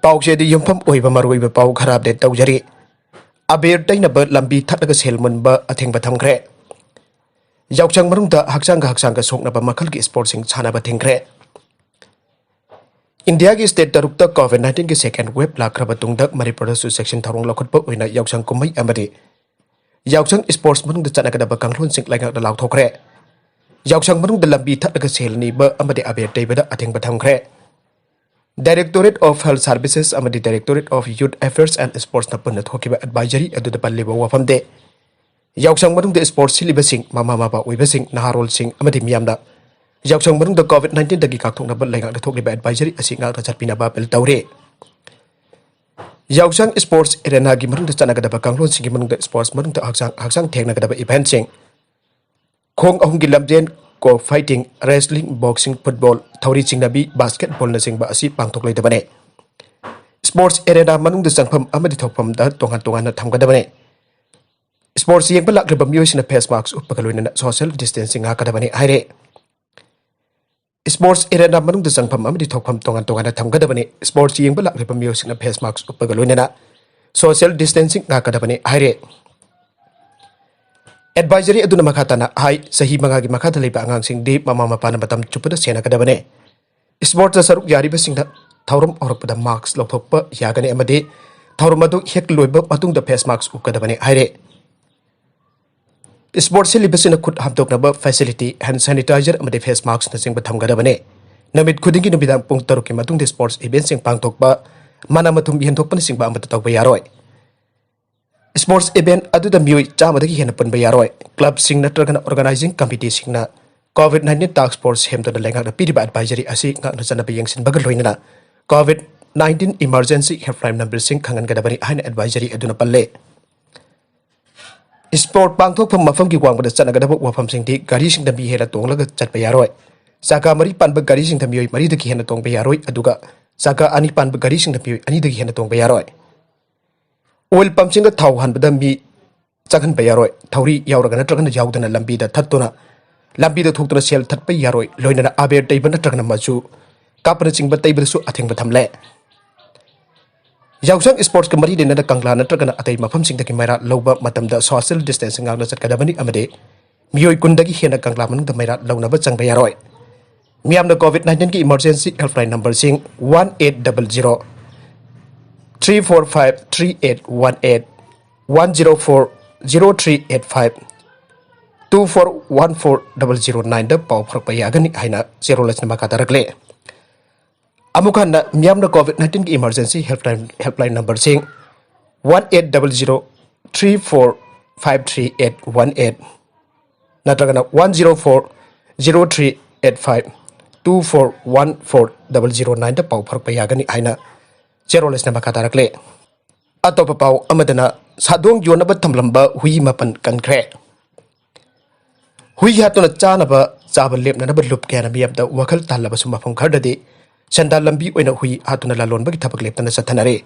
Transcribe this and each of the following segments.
पाउसे दी यमफम ओइबा मरोइबा पाउ खराब दे तौजरी Aber Teinaba lambi thatlaga sel munba athengba Thingkhre Yaukchang marungda Hkchangga soknaba makhalgi sportsing Sannaba Thingkhre India ki state tarukta COVID-19 ki second wave lakraba tungda Manipur da section tharong lakhutpa oina Yaukchang kumai amadi Yaukchang sports marungda chanakadaba kanglon sing laingak da Loukhtkhre Yaukchang marungda lambi thatlaga sel ni ba amadi Aber Teinaba athengba Thingkhre Directorate of Health Services amadi Directorate of Youth Affairs and Sports na punna thokiba advisory adu da palliba wafam de Yaukchang marungda sports silibasing mama oibasing naharol sing amadi miyamda Yaukchang marungda COVID-19 dagi kakthokna ba laingak da thokiba advisory asinga da chatpina ba pel tawre Yaukchang sports arena gi marungda chanagada ba kanglon sing marungda sports marungda Hkchang thengna gada ba event sing khong ahung gi lamjen ko fighting wrestling boxing football thori chingnabi basketball na singba asi pangthok leidabane sports arena manungda changpham amadi thokpham da tongan na thamgadabane sports yengba lakreba miyosina face mask uppakaloina social distancing ha kadabane haire sports arena manungda changpham amadi thokpham tongan na thamgadabane sports yengba lakreba miyosina face mask uppakaloina social distancing ha kadabane haire Advisory aduna makhatana hai sahi mangagi makhata leiba angang sing di mama mapana batam chupada sena kadabane sport saruk yari ba singda thaurum orpada marks lothokpa yagane amade thaurum adu hek loiba matung da face marks ukadabane haire sport silibasina khut hamtokna ba facility hand sanitizer amade face marks na singba thamgadabane namit khudingi nubidang pung taruki matung de sports event sing pangthokpa mana mathum yenthokpa singba amata tawba yaroi Sports event adu da Mioi chamadagi hena punba yaroi club sing natragana organizing committee sing na COVID-19 task force hemto da lenga da piriba advisory asi ngak na chanabi yengsin bagal loina COVID-19 emergency helpline number sing khangan gadabani haina advisory aduna palle sport pangthok pham mafam gi wang bada chanaga da wafam sing di gari sing da bi hela tonglaga chatpa yaroi saka mari panba gari sing da Mioi mari da ki hena tongba yaroi aduga saka ani panba gari sing da Mioi ani da ki hena tongba yaroi Oil pump sing the Tau Han Badami Chakan Bayaroi, Tauri Yauragana Tragan Yaudana Lambida Tatuna, Lambida took the shell Tat Bayaroi, Loina Aber Teinaba Tragan Mazu, Kapanaching but Tabrasu Ating Batamle. Yausang sports committee in the Kanglana Tragan Ate Mafam Sing the Kimera, Loba Matam the social distancing out at Kadabani Amade, Mioi Kundagi Hena Kanglaman the Mera Launaba Chang Bayaroi. Miam the COVID-19 emergency helpline number sing 1800 345-3818 104-0385 2414-009 da pau phar payagani haina zero lachna makataragle amukhanna miyamna COVID-19 ki emergency helpline number sing 1800-345-3818 natragana 104-0385 2414-009 da pau phar payagani haina Zero less number Katarakle. Atopapau Amadana Sadong Yonabat Tamlamba Hui Mapan Kankre. Hui had on a Chanaba Zabal Lip Nanabat Loop Canami of the Wakal Talabasuma from Kardadi, Sandalambi when a Hui had on a lalon bag tapaklip and a satanare.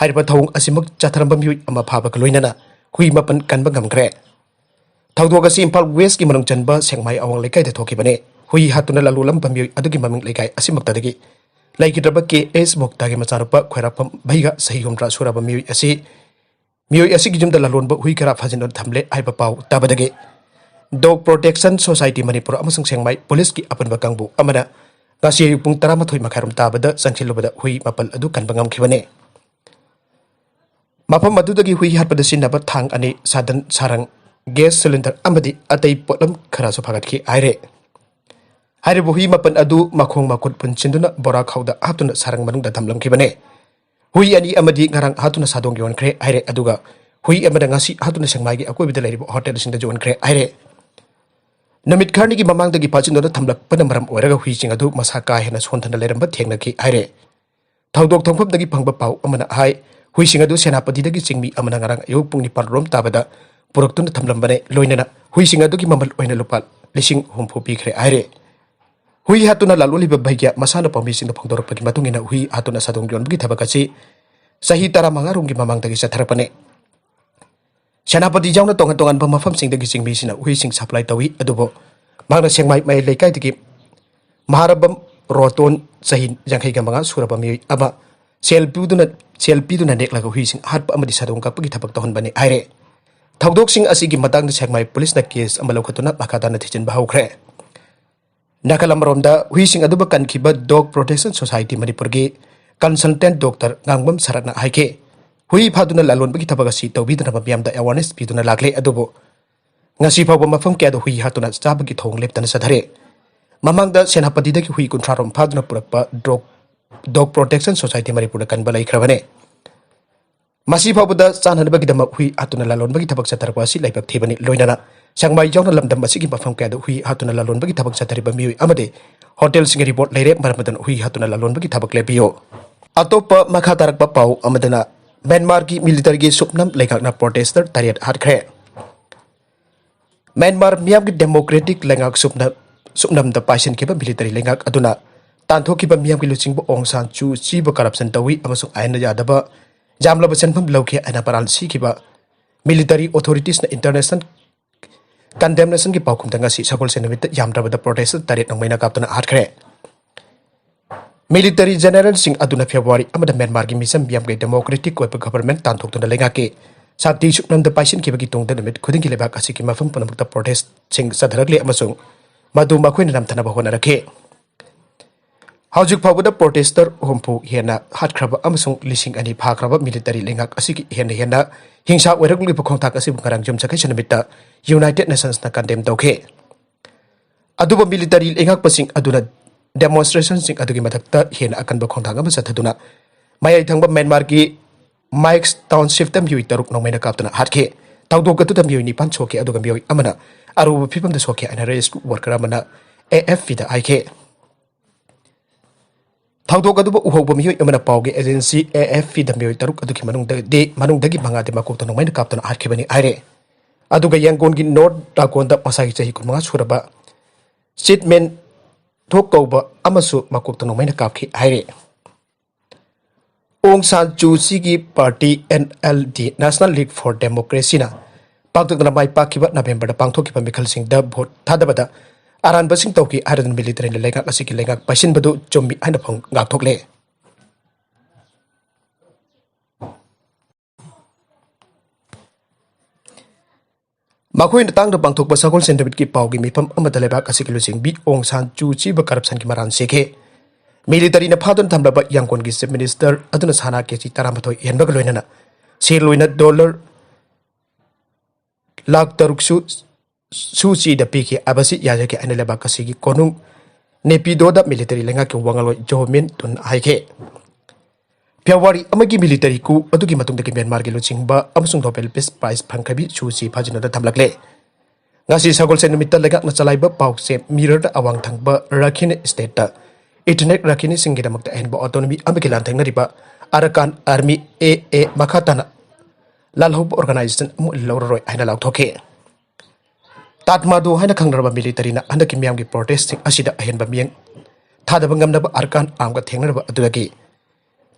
Hypertong Asimuk Chatarambam Amapaba Kaluinana, Hui Mapan Kanbangam Kre. Taudoga simple whiskey Manong Janba sang my own like I tokibane. Hui had on a lalulam Pamu Adugimam like I Asimuk Tadagi. Laikidaba ke es moktagi macharupa khwerapam bhaiga sahi humra suraba Mioi asi gijumda lalonba hui kara phajin thamle aiba pau tabadage Dog Protection Society Manipur amasung sengmai police ki apanba kangbu amana ngasi pung 13 makharum tabada sangchilubada hui mapal adu kanbangam khibane mapam adudagi hui hatpada sinaba thang ani sadan sarang gas cylinder amadi atai potlam khara so phagat ki aire Haribu hui mapan adu makong makut pun cinduna bora khauda hatuna sarang manung da thamlam kibane hui ani amadi ngarang hatuna sadong yon kre aire aduga hui amada ngasi hatuna sangmai gi akoi bida leiribo hotel singda jon kre aire namit kharni gi mamang da gi pachin da thamlak panamaram oraga hui sing adu masaka hena sonthana leiramba thengna ki aire thaudok thongpham da gi phangba pau amana hai hui sing adu senapati da gi chingmi amana ngarang ayu pungni parrom tabada puruktuna thamlam bane loinana hui sing adu gi mamal oina lupal lising humpu pi khre aire Hui hatuna lalu liba bahagia masana pamisi na pangdorok pagi matungina hui hatuna sadong yon bagi tabakasi sahi tara mangarung gi mamang dagi satharapane Sannaba di jauna tongan pamafam sing dagi sing misina hui sing supply tawi adubo mangna sing mai lekai digi maharabam roton sahin jangkai ga manga suraba Mioi ama selpiduna neklaga huising hatpa amadi sadong kapagi thabak tohon bani aire thaudok sing asigi matang sekmai police na case amalo khatuna makata na thichin bahaukhre nakalamromda huising aduba kankiba dog protection society manipur gi consultant doctor ngangbam saratna haike hui phaduna lalon bagi thabak asi tawbiduna mabiyamda awareness piduna lagle adubo ngasi phawba mafam kya do hui hatuna chabagi thong leptana sadhare mamangda senapati dagi hui kunthrarom phaduna purakpa dog protection society manipur kan balai khrabane masi phawda chanhan bagi dama hui hatuna lalon bagi thabak satarpa si laibak thibani loinana sangmai jawna lamdam masigi mafam kya do hui hatuna lalon bagi thabak satariba mioi amade hotel sing report leire marmadan hui hatuna lalon bagi thabak lebiyo atopa makha tarakpa pau amadana Myanmar ki military gi supnam lengakna protester tariat Hatkhre Myanmar miyam ki democratic lengak supnam da paisen ke military lengak aduna tanthok ki miyam ki luchingbo Aung San Suu Kyi ba corruption tawi amasung aina yadaba jamlaba senpham lauke ana paral sikiba military authorities na international condemnation ki paukum tanga si sakol senamit yamdraba da protester tariat nangmaina kaptuna Hatkhre military general sing aduna February amada Myanmar gi mission biam ge democratic ko government tanthok tuna lenga ke sakti supnam da paisen ke bagi tongda namit khuding ki lebak asiki mafam panamukta protest sing sadharakle amasung madu makhoi nam thana bahona rakhe Haujuk Pawuda protester Humpu Hena Hatkhre amasung lising ani phakraba military lengak asiki hena hingsa weragli pakhongtak asi bungarang jum chakai sanamita United Nations na condemn tawkhe aduba military lengak pasing aduna demonstration sing adugi mathakta hena akan bakhongtak ama sathaduna mayai thangba Myanmar ki Mike's township tam yui taruk nongmaina kaptana Hatkhre tawdok atu tam yui ni pan choke aduga mioi amana aruba phipam da choke ana rescue worker amana AFP da aike Thaudok aduba uhawba mioi amana pawge agency AFP da mioi taruk aduki manungdagi bangade makokta nongmaina kaptana Hatkhre bani aire aduga yangon gi North Dakota masagi chahi kunmanga suraba statement thokkoba amasu makokta nongmaina kapki aire Aung San Suu Kyi gi party NLD National League for Democracy na pangthokna mai pakiba November da pangthokiba mikhal sing da vote thadabada aran basing tawki aran military le lengak asiki lengak pasin badu chommi aina phang ngak thokle makhoi na tang da pangthokba sakol sendabit ki pawgi mifam amada lebak asiki lusing bi Aung San Suu Kyi ba corruption ki maran sekhe military na phadon thamlaba yangkon gi chief minister aduna sana ke chi taramathoi yenbag loinana se loina dollar lakh taruk Suci da piki abasi yajake anelaba kasigi konung nepido da military lenga ke wangalo jomin tun haike February amagi military ku adugi matungda ke Myanmar gi luchingba amasung Nobel Peace Prize phangkhabi Suci phajina da thamlakle ngasi sagol sen numit lega na chalaiba pause mirror da awang thangba rakhine state da internet rakhine singida makta enba autonomy amagi lan thangna riba Arakan Army AA makhatana lalhob organization mu loroi aina lauthoke Tatmadu haina khangraba military na Hndk miyam gi protesting asida ahenba miyang thadaba ngamnaba Arkan amga thengnaraba adulagi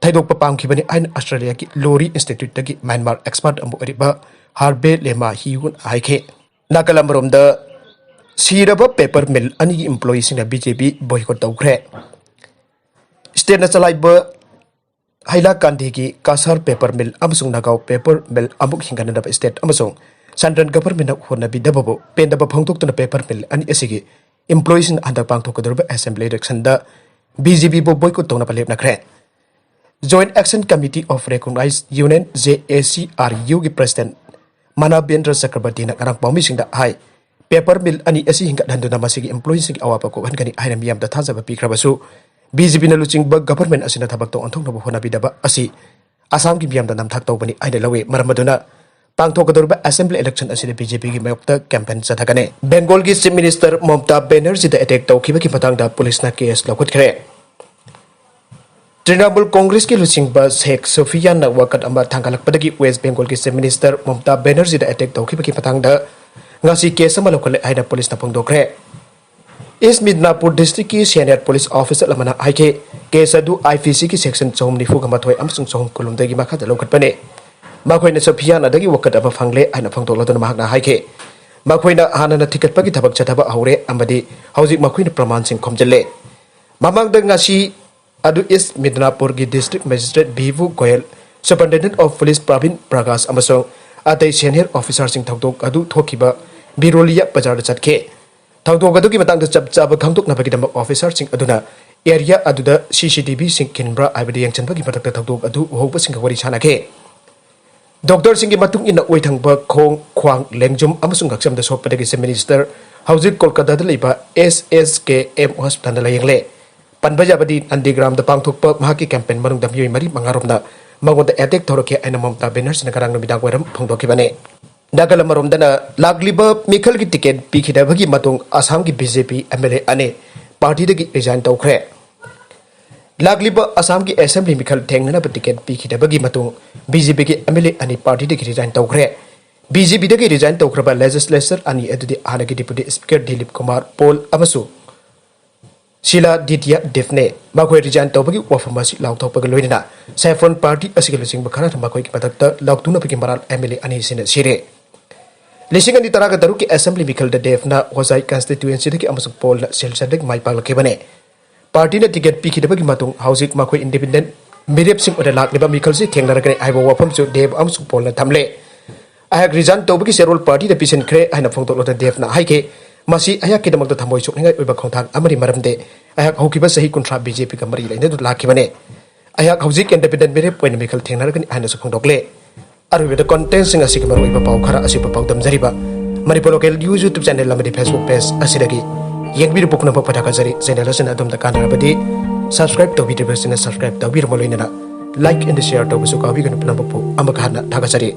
thaidokpa pamkhibani aina Australia ki Lori Institute tagi Myanmar expert ambu ariba Harbe Lema hiun aike nakalamromda siraba paper mill ani employees na BJP boycott tourkkhre state na chalaiba haila kandi ki kasar paper mill amasung nagau paper mill amuk hinganaba state amasung Central government hona bidababo pendaba phangtokna paper mill ani asigi employees in Hndk pangthokkadouriba assembly election da BJP bo boycott tongna palepna khre Joint Action Committee of Recognized Union JACRU gi president Manabendra Chakrabarti na karang pawmi singda hai paper mill ani asi hinga danduna masigi employees gi awapa ko hankani aina miyam da thajaba pikhrabasu BJP na luchingba government asina thabak to anthokna bo hona bidaba asi Assam gi miyam da namthak tawbani aina lawe maramaduna pangthokkadouriba assembly election asida BJP gi mayokta campaign chathakane Bengal gi chief minister Mamata Banerjee da attack tawkiba ki patangda police na case Loukhtkhre Trinamool Congress ki luchingba Sheikh Sofian na wakat amba thangkalakpadagi West Bengal ki chief minister Mamata Banerjee da attack tawkiba ki patangda ngasi case ama lokale aina police na pangdokre East Midnapur district ki senior police officer lamana haike case adu IPC ki section 94 amsung 9 dagi makha da lokatpane Makhoina Sofian adagi wakat aba phangle aina phangtokladuna mahakna haike makhoina hanana tikatpagi thabak chathaba haure amadi hauzik makhoina praman sing khomjale mamangda ngasi adu East Midnapur gi District Magistrate Bivu Goyal, Superintendent of Police Pravin Pragas amasong atai senior officer sing thokdok adu thokiba Birolia Bazar Chatke. Thokdok adu ki matang chap chaba khangtok na bagi damak officer sing aduna area aduda CCTV sing kinbra aibadi yang chanba ki patak thokdok adu hoba sing wari chanake. Doctor sing ki matung ina oithangba khong khwang lengjum amasung gaksam da sopadagi se minister Housing Kolkata da leiba SSKM hospital da layengle. Panbajabadi Andigram da pangthokpa mahaki campaign manung da Mioi mari mangaromna mangonda attack thoroke aina mamta banners na karang numidang weram phongdokibane. Nagala maromdana lagliba Mikhal ki ticket pikhidabagi matung Assam ki BJP MLA ane party dagi resign toukhre. Lagliba Assam ki Assembly Mikhal Thengnana ticket pikhidabagi matung BJP ki MLA ane party dagi resign toukhre. BJP dagi resign toukhre legislature ani adudi Hndk deputy speaker Dilip Kumar Paul amasu Sila Ditya Defne Makoi resign tawbagi wafamasi Loukhtkhre loinana Saffron Party asigalusing bakara makoi ki patakta Loukhtkhre pagi maral MLA ani sina sire Lising ani taraga daru ki Assembly Mikhal da Defna Hosai constituency ki amasuk Paul selsadak mai paglakebane Party na ticket piki dabagi matung Housing makoi independent mirep sing oda lakliba Mikhal si thengnaragane aibo wafam su Dev amasuk Paul na thamle Ayak resign tawbagi serol party da Thingkhre aina phongtok lota Defna haike Masi ayak kita magda thamoi chok ningai oiba khongthang amari maramde ayak hokiba sahi kuntra BJP ka mari laine du lakhibane ayak hojik independent mere point Mikhal thengnaragani aina su phongdokle arwe da content singa sikma oiba pau khara asi pau damjariba Manipur local YouTube channel lamadi Facebook page asidagi yengbiru pokna pa pataka jari channel asina adom da kanarabadi subscribe to video sina subscribe to bir moloinana like and share to busu ka bi gan pnampu amakhana thagajari